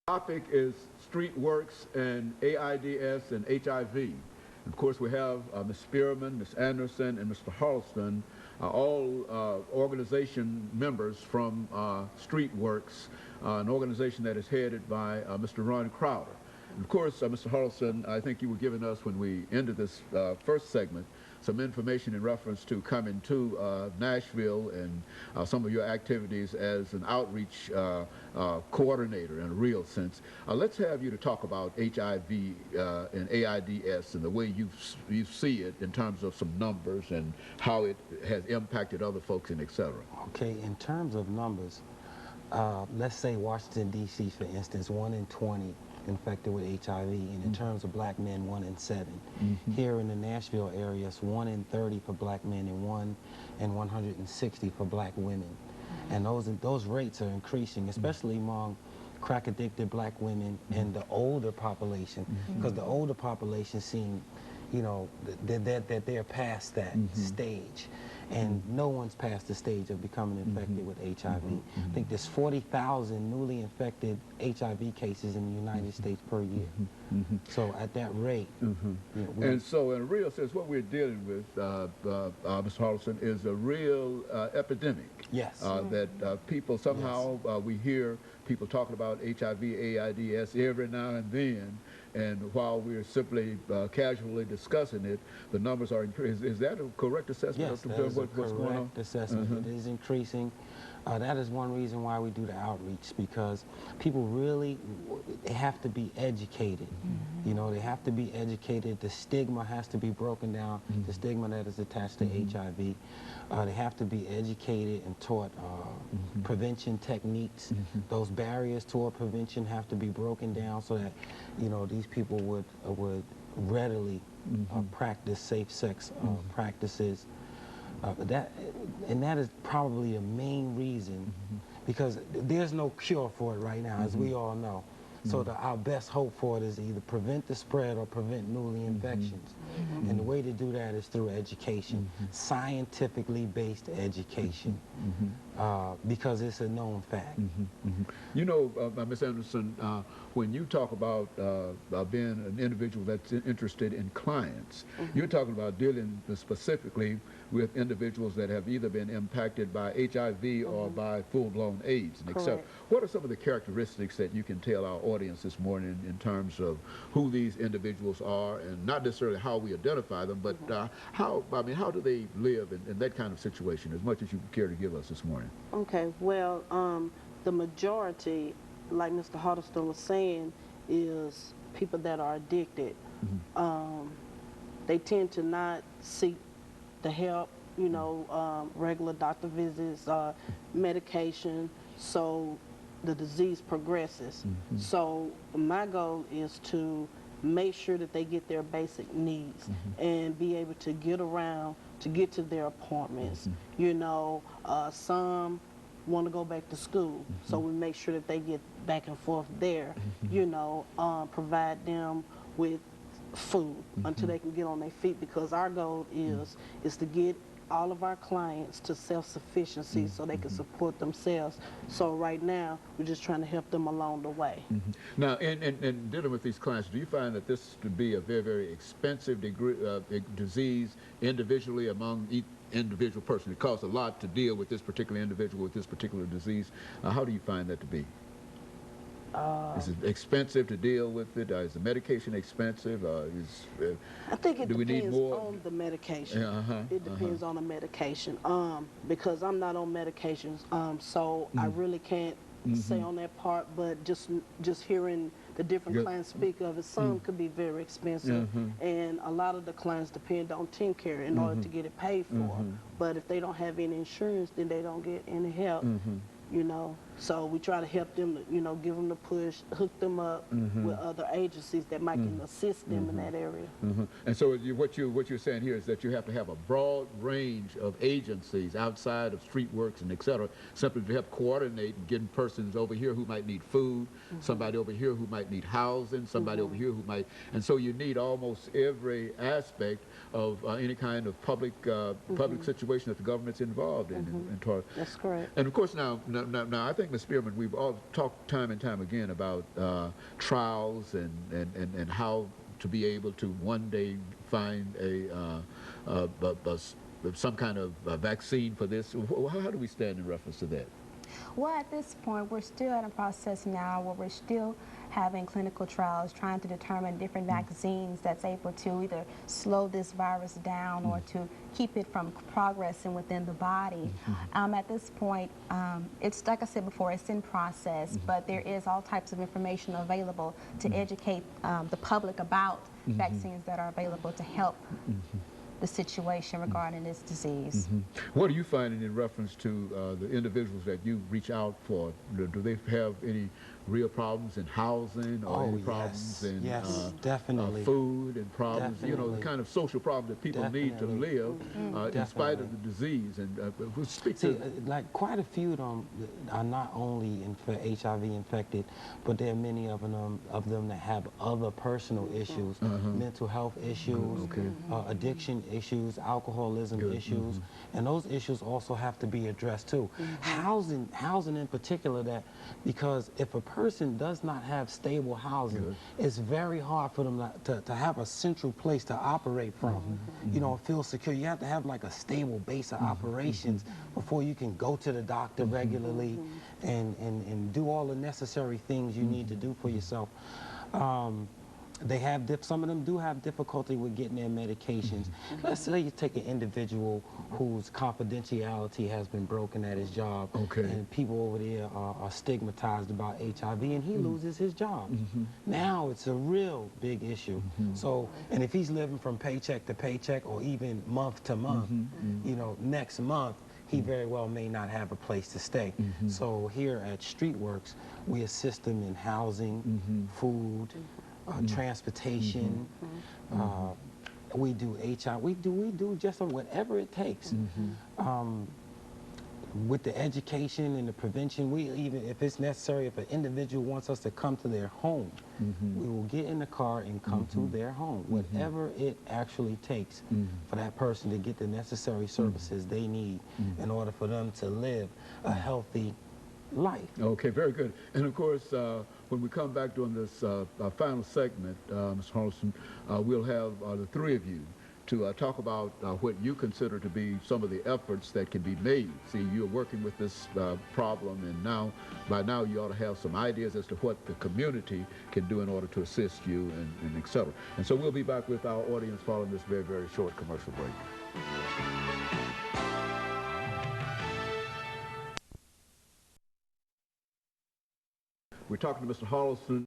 Topic is street works and AIDS and HIV. Of course, we have Ms. Spearman, Ms. Anderson, and Mr. Harleston, all organization members from Street Works, an organization that is headed by Mr. Ron Crowder. And of course, Mr. Harleston, I think you were giving us, when we ended this first segment, some information in reference to coming to Nashville and some of your activities as an outreach coordinator in a real sense. Let's have you to talk about HIV and AIDS and the way you see it in terms of some numbers and how it has impacted other folks and et cetera. Okay, in terms of numbers, let's say Washington, D.C., for instance, 1 in 20 infected with HIV, and in terms of black men, 1 in 7. Here in the Nashville area, it's 1 in 30 for black men and 1 in 160 for black women. And those rates are increasing, especially among crack-addicted black women and the older population, because the older population seem, you know, that they're past that stage. And no one's past the stage of becoming infected with HIV. I think there's 40,000 newly infected HIV cases in the United States per year. So at that rate. You know, and so in a real sense, what we're dealing with, Mr. Harleston, is a real epidemic. Yes. That people somehow, we hear people talking about HIV, AIDS every now and then. And while we're simply casually discussing it, the numbers are increasing. Is that a correct assessment? Yes, of that is a what's going on? correct assessment. It is increasing. That is one reason why we do the outreach, because people really have to be educated. You know, they have to be educated. The stigma has to be broken down, the stigma that is attached to HIV. They have to be educated and taught prevention techniques. Those barriers toward prevention have to be broken down so that, you know, these people would readily practice safe sex practices. That is probably a main reason, because there's no cure for it right now, as we all know. So our best hope for it is to either prevent the spread or prevent newly infections. And the way to do that is through education, scientifically based education, because it's a known fact. You know, Ms. Anderson, when you talk about being an individual that's interested in clients, you're talking about dealing specifically with individuals that have either been impacted by HIV or by full-blown AIDS and et cetera. What are some of the characteristics that you can tell our audience this morning in terms of who these individuals are, and not necessarily how we identify them, but how do they live in that kind of situation, as much as you care to give us this morning? Okay, well, the majority, like Mr. Huddleston was saying, is people that are addicted. They tend to not seek the help, you know, regular doctor visits, medication, so the disease progresses. So my goal is to make sure that they get their basic needs and be able to get around, to get to their appointments. You know, some want to go back to school, so we make sure that they get back and forth there. You know, provide them with food until they can get on their feet, because our goal is to get all of our clients to self-sufficiency so they can support themselves. So right now, we're just trying to help them along the way. Now, in dealing with these clients, do you find that this to be a very, very expensive disease individually among each individual person? It costs a lot to deal with this particular individual with this particular disease. How do you find that to be? Is it expensive to deal with it? Is the medication expensive? I think it depends on the medication. It depends on the medication. Because I'm not on medications, so I really can't say on that part. But just hearing the different clients speak of it, some could be very expensive, and a lot of the clients depend on TennCare in order to get it paid for. But if they don't have any insurance, then they don't get any help. You know, so we try to help them, you know, give them the push, hook them up with other agencies that might can assist them in that area. And so what you're saying here is that you have to have a broad range of agencies outside of Street Works and et cetera, simply to help coordinate and getting persons over here who might need food, somebody over here who might need housing, somebody over here who might, and so you need almost every aspect of any kind of public situation that the government's involved in. That's correct. And of course now Now, I think, Ms. Spearman, we've all talked time and time again about trials and how to be able to one day find some kind of vaccine for this. How do we stand in reference to that? Well, at this point, we're still in a process now where we're still having clinical trials trying to determine different vaccines that's able to either slow this virus down or to keep it from progressing within the body. At this point, it's like I said before, it's in process, but there is all types of information available to educate the public about vaccines that are available to help the situation regarding this disease. What are you finding in reference to the individuals that you reach out for? Do they have any real problems in housing or any problems in definitely. Food and problems, you know, the Definitely. kind of social problems that people need to live in spite of the disease? And we'll speak to... like quite a few of them are not only HIV infected, but there are many of them that have other personal issues, mental health issues, addiction issues, alcoholism issues, and those issues also have to be addressed too. Housing in particular, because if a person does not have stable housing, it's very hard for them to have a central place to operate from, you know, feel secure. You have to have like a stable base of operations before you can go to the doctor regularly and do all the necessary things you need to do for yourself. Some of them do have difficulty with getting their medications. Let's say you take an individual whose confidentiality has been broken at his job, and people over there are stigmatized about HIV, and he loses his job. Now it's a real big issue. So, and if he's living from paycheck to paycheck or even month to month, you know, next month, he very well may not have a place to stay. So here at Streetworks, we assist them in housing, food, transportation. We do HIV. We do just whatever it takes. With the education and the prevention, we even, if it's necessary, if an individual wants us to come to their home, we will get in the car and come to their home. Whatever it actually takes for that person to get the necessary services they need in order for them to live a healthy life. Okay, very good. And of course, when we come back during this final segment, Ms. Harleston, we'll have the three of you to talk about what you consider to be some of the efforts that can be made. See, you're working with this problem, and by now you ought to have some ideas as to what the community can do in order to assist you, and et cetera. And so we'll be back with our audience following this very, very short commercial break. We're talking to Mr. Harleston.